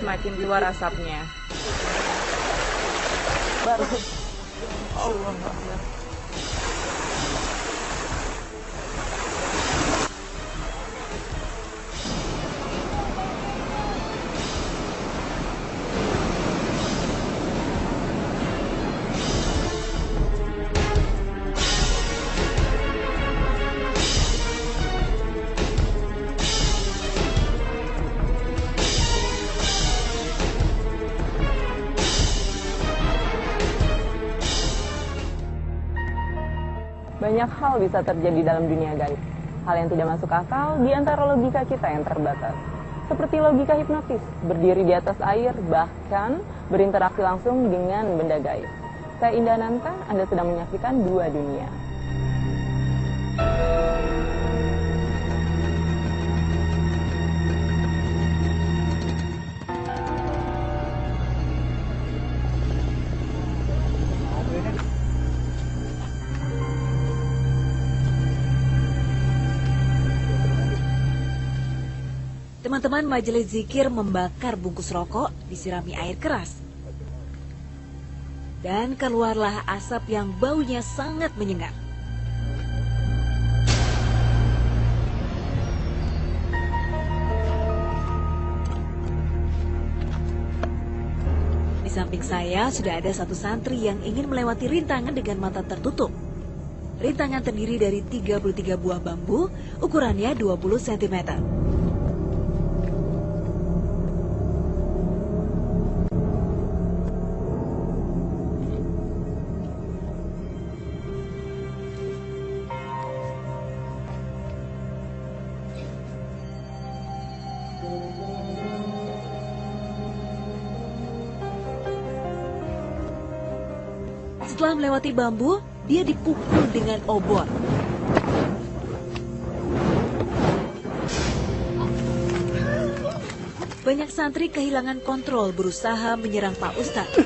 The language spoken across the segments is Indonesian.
semakin keluar asapnya. Baru Allah. Banyak hal bisa terjadi dalam dunia gaib. Hal yang tidak masuk akal di antara logika kita yang terbatas. Seperti logika hipnotis, berdiri di atas air, bahkan berinteraksi langsung dengan benda gaib. Saya Indah Nanta, Anda sedang menyaksikan Dua Dunia. Teman-teman majelis zikir membakar bungkus rokok disirami air keras. Dan keluarlah asap yang baunya sangat menyengat. Di samping saya sudah ada satu santri yang ingin melewati rintangan dengan mata tertutup. Rintangan terdiri dari 33 buah bambu, ukurannya 20 cm. Setelah melewati bambu, dia dipukul dengan obor. Banyak santri kehilangan kontrol berusaha menyerang Pak Ustadz.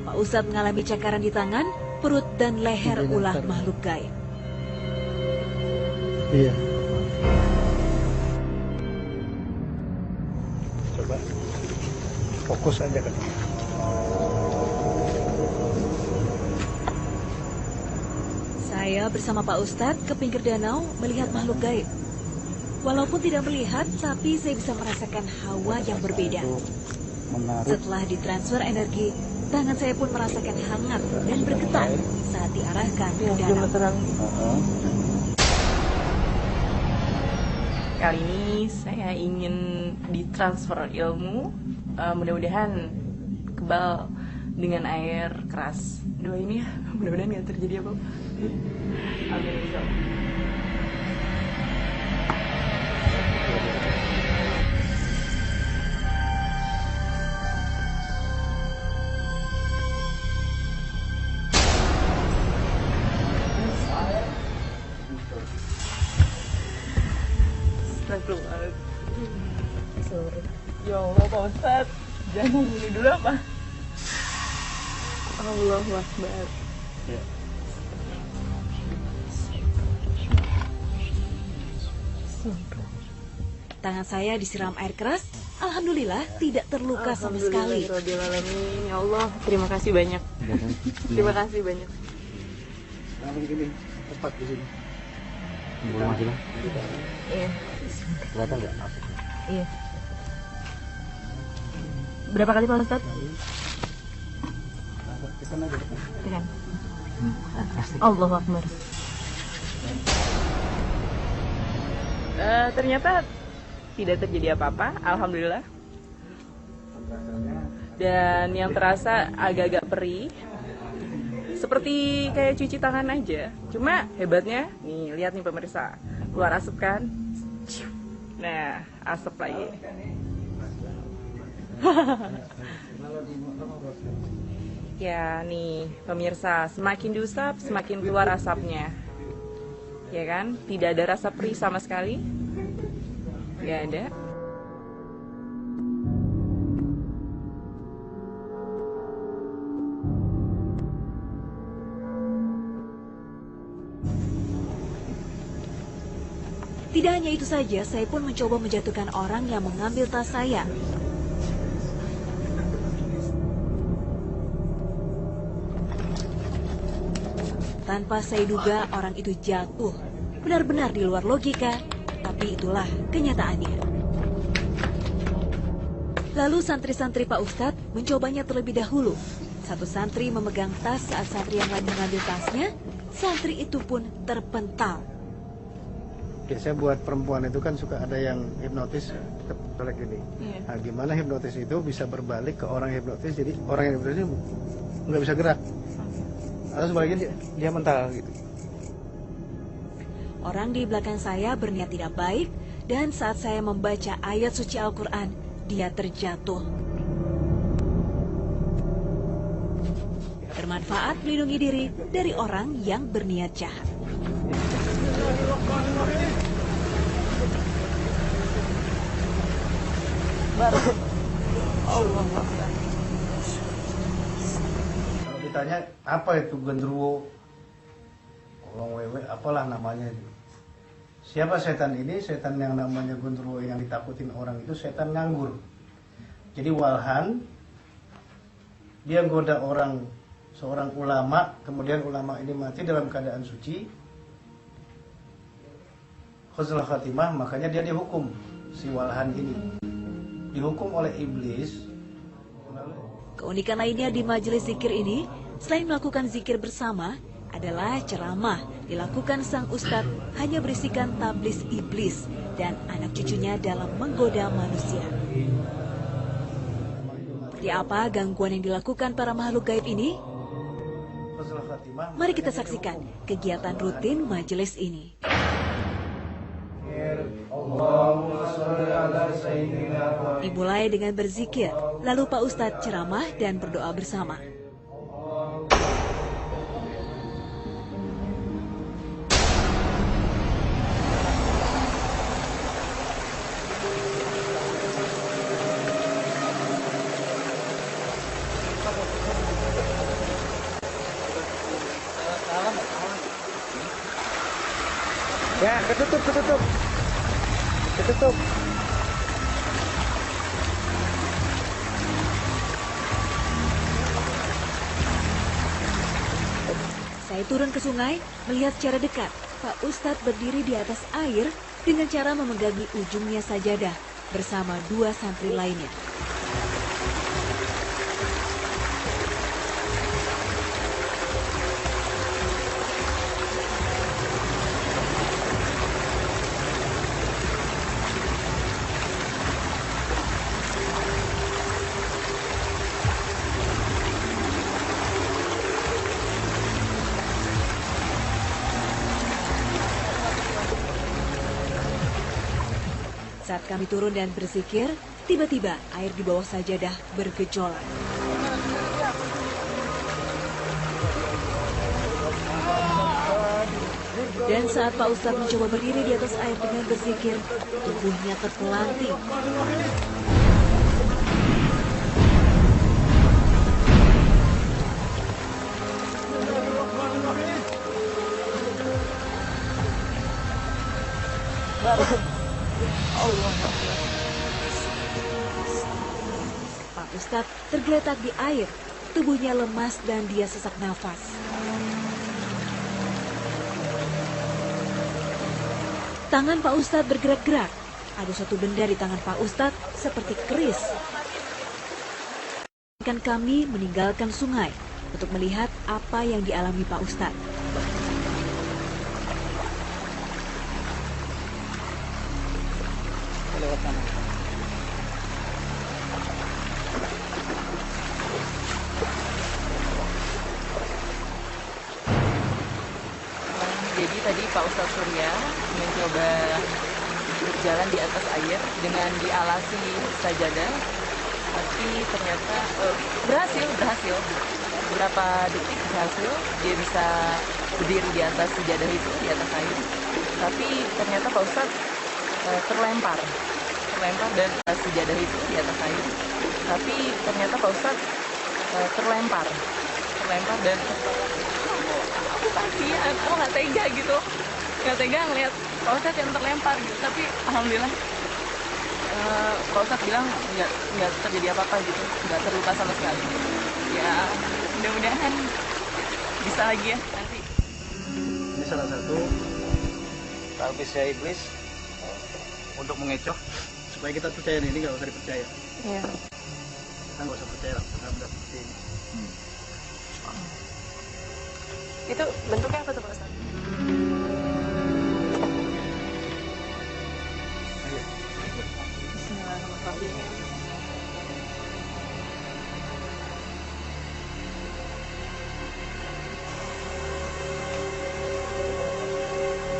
Pak Ustadz mengalami cakaran di tangan, perut, dan leher ulah makhluk gaib. Iya. Coba fokus aja kan. Saya bersama Pak Ustadz ke pinggir danau melihat makhluk gaib. Walaupun tidak melihat, tapi saya bisa merasakan hawa yang berbeda. Setelah ditransfer energi, tangan saya pun merasakan hangat dan bergetar saat diarahkan ke danau. Kali ini saya ingin ditransfer ilmu, mudah-mudahan kebal dengan air keras. Doain ya, mudah-mudahan nggak terjadi apa-apa. Amin. Sorry. Ya Allah Pak Ustadz, jangan gini dulu apa? Allahu Akbar. Ya. Tangan saya disiram air keras, alhamdulillah tidak terluka sama sekali. Alhamdulillahirrahmanirrahim. Ya Allah, terima kasih banyak. Terima kasih banyak. Nah, begini, tepat di sini. Boleh maju lah. Iya. Kelihatan nggak? Iya. Berapa kali Pak Ustadz? Tekan aja, tekan. Tekan. Allahu Akbar. Ternyata tidak terjadi apa-apa, alhamdulillah. Dan yang terasa agak-agak perih, seperti kayak cuci tangan aja. Cuma hebatnya, nih lihat nih pemirsa, keluar asap kan? Nah, asap lagi. Ya nih pemirsa, semakin diusap semakin keluar asapnya. Ya kan? Tidak ada rasa perih sama sekali. Gak ada. Tidak hanya itu saja, saya pun mencoba menjatuhkan orang yang mengambil tas saya. Tanpa saya duga, orang itu jatuh. Benar-benar di luar logika, tapi itulah kenyataannya. Lalu santri-santri Pak Ustadz mencobanya terlebih dahulu. Satu santri memegang tas saat santri yang lain mengambil tasnya, santri itu pun terpental. Biasanya buat perempuan itu kan suka ada yang hipnotis kayak gini. Nah, gimana hipnotis itu bisa berbalik ke orang hipnotis, jadi orang yang hipnotis ini nggak bisa gerak. Atau sebaliknya dia mental gitu. Orang di belakang saya berniat tidak baik, dan saat saya membaca ayat suci Al-Quran, dia terjatuh. Bermanfaat melindungi diri dari orang yang berniat jahat. Baru Allah. Kalau ditanya apa itu genderuwo, orang wewe, apalah namanya itu. Siapa setan ini? Setan yang namanya genderuwo yang ditakutin orang itu setan nganggur. Jadi walhan dia goda orang, seorang ulama, kemudian ulama ini mati dalam keadaan suci, husnul khatimah, makanya dia dihukum, si walhan ini dihukum oleh iblis. Keunikan lainnya di majelis zikir ini, selain melakukan zikir bersama, adalah ceramah dilakukan sang ustadz hanya berisikan tablis iblis dan anak cucunya dalam menggoda manusia. Seperti apa gangguan yang dilakukan para makhluk gaib ini? Mari kita saksikan kegiatan rutin majelis ini. Dimulai dengan berzikir, lalu Pak Ustadz ceramah dan berdoa bersama. Ya, ketutup. Saya turun ke sungai, melihat secara dekat Pak Ustadz berdiri di atas air dengan cara memegangi ujungnya sajadah bersama dua santri lainnya. Saat kami turun dan berzikir, tiba-tiba air di bawah sajadah bergejolak. Dan saat Pak Ustadz mencoba berdiri di atas air dengan berzikir, tubuhnya terpelanting. Pak Ustadz tergeletak di air, tubuhnya lemas dan dia sesak nafas. Tangan Pak Ustadz bergerak-gerak. Ada suatu benda di tangan Pak Ustadz seperti keris. Kami meninggalkan sungai untuk melihat apa yang dialami Pak Ustadz. Lewat sana. Jadi tadi Pak Ustadz Surya mencoba berjalan di atas air dengan dialasi sajadah, tapi ternyata berhasil. Beberapa detik berhasil, dia bisa berdiri di atas sajadah itu, di atas air. Tapi ternyata Pak Ustadz terlempar dan sajadah itu di atas air. Tapi ternyata Pak Ustadz terlempar dan aku kasihan, aku nggak tega gitu. nggak tega ngeliat Pak Ustadz yang terlempar gitu. Tapi alhamdulillah Pak Ustadz bilang nggak terjadi apa-apa gitu, nggak terluka sama sekali. Ya mudah-mudahan bisa lagi ya nanti. Ini salah satu talbisnya iblis untuk mengecoh supaya kita percaya ini nggak usah dipercaya. Iya. Kita nggak usah percaya benda seperti ini. Itu bentuknya apa tuh Pak Ustadz? Bismillahirrahmanirrahim.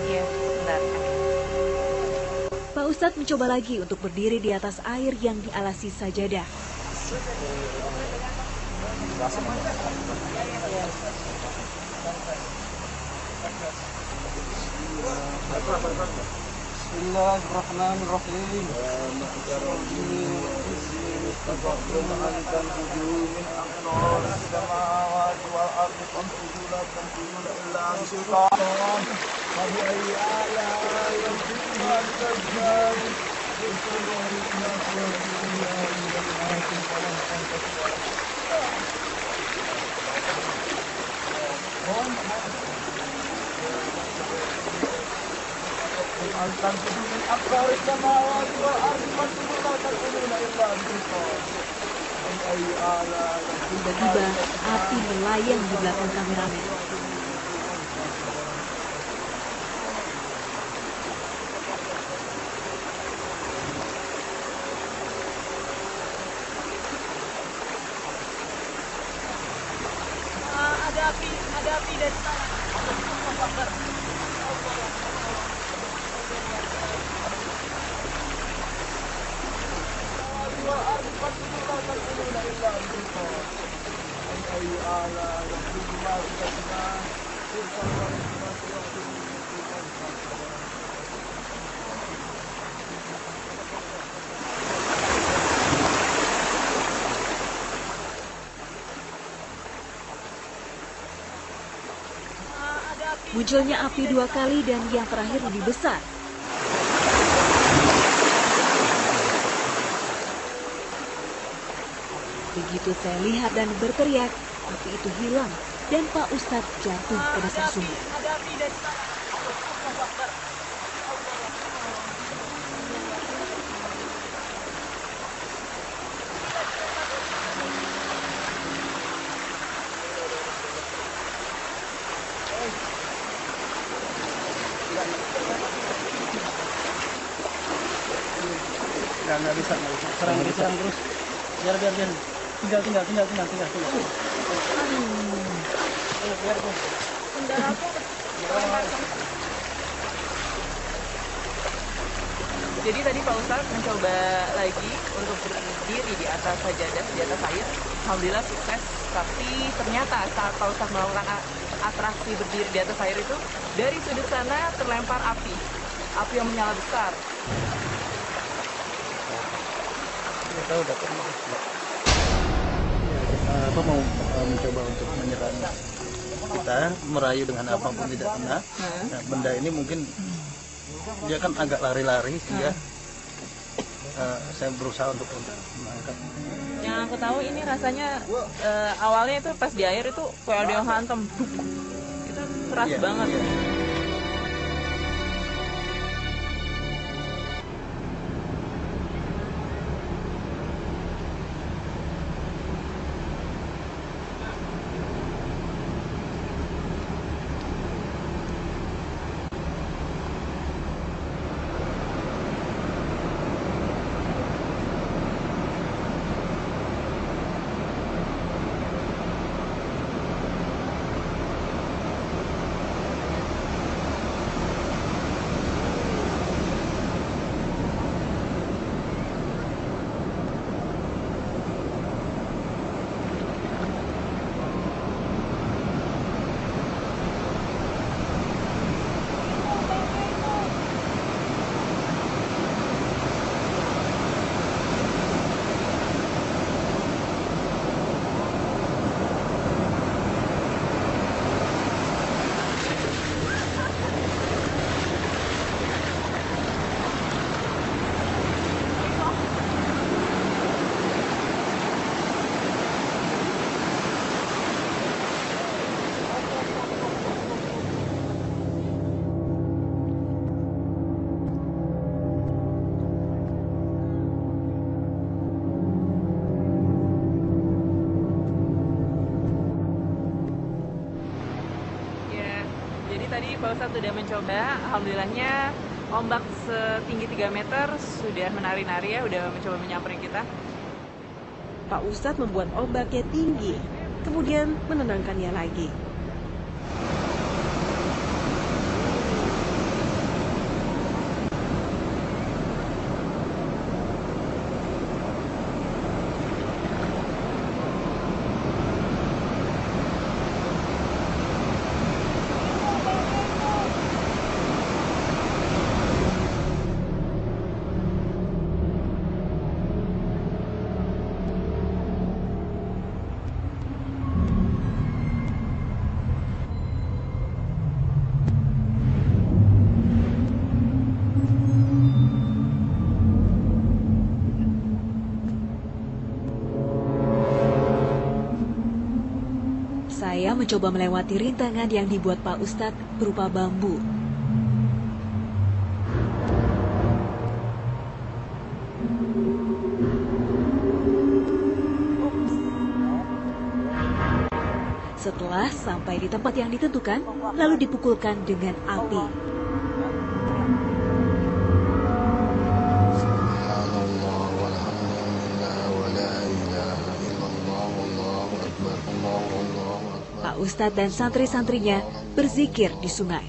Iya, bentar. Pak Ustadz mencoba lagi untuk berdiri di atas air yang dialasi sajadah. Bismillahirrahmanirrahim. Tiba-tiba api melayang di belakang kameramen. Ada api dari sana. Munculnya api 2 kali dan yang terakhir lebih besar. Begitu saya lihat dan berteriak, api itu hilang dan Pak Ustadz jatuh ke dasar sumur. Ada api dari sana. Nggak bisa. Serang terus. Biar. Tinggal. Jadi tadi Pak Ustadz mencoba lagi untuk berdiri di atas sajadah, di atas air. Alhamdulillah sukses. Tapi ternyata saat Pak Ustadz melakukan atraksi berdiri di atas air itu, dari sudut sana terlempar api yang menyala besar. Kita udah pernah. Apa mau mencoba untuk menyerang kita, merayu dengan apapun tidak kena. Nah, benda ini mungkin dia kan agak lari-lari sehingga saya berusaha untuk mengangkat. Yang aku tahu ini rasanya awalnya itu pas di air itu kayak ada yang hantam, itu keras banget. Iya. Pak Ustadz sudah mencoba. Alhamdulillahnya ombak setinggi 3 meter sudah menari-nari ya, udah mencoba menyamperin kita. Pak Ustadz membuat ombaknya tinggi, kemudian menenangkannya lagi. Saya mencoba melewati rintangan yang dibuat Pak Ustadz berupa bambu. Setelah sampai di tempat yang ditentukan, lalu dipukulkan dengan api. Pak Ustadz dan santri-santrinya berzikir di sungai.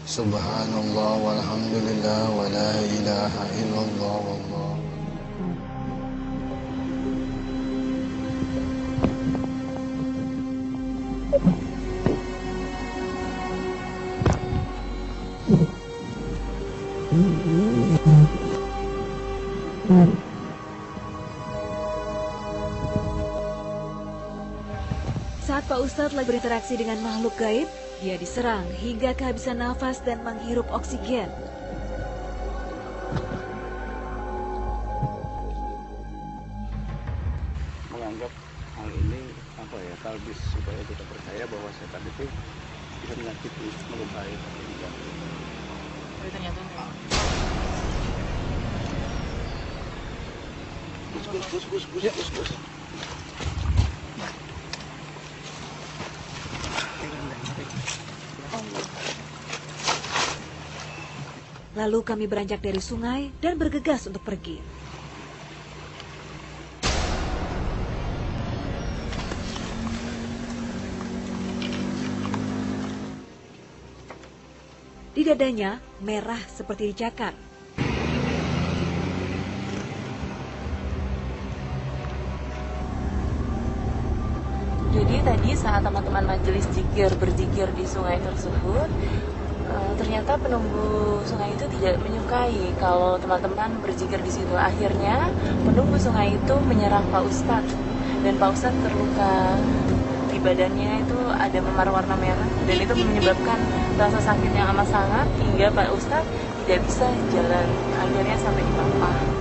Subhanallah walhamdulillah wa la ilaha illallah wallah. Saat Pak Ustadz lagi berinteraksi dengan makhluk gaib, dia diserang hingga kehabisan nafas dan menghirup oksigen. Menganggap hal ini talbis supaya kita percaya bahwa setan itu bisa menyakiti, melukai, tapi tidak. Tapi ternyata enggak. Gus. Lalu kami beranjak dari sungai dan bergegas untuk pergi. Di dadanya merah seperti dicakar. Jadi tadi saat teman-teman majelis zikir berzikir di sungai tersebut, ternyata penunggu sungai itu tidak menyukai kalau teman-teman berzikir di situ. Akhirnya penunggu sungai itu menyerang Pak Ustadz dan Pak Ustadz terluka. Di badannya itu ada memar warna merah dan itu menyebabkan rasa sakit yang amat sangat hingga Pak Ustadz tidak bisa jalan. Akhirnya sampai di Pampah.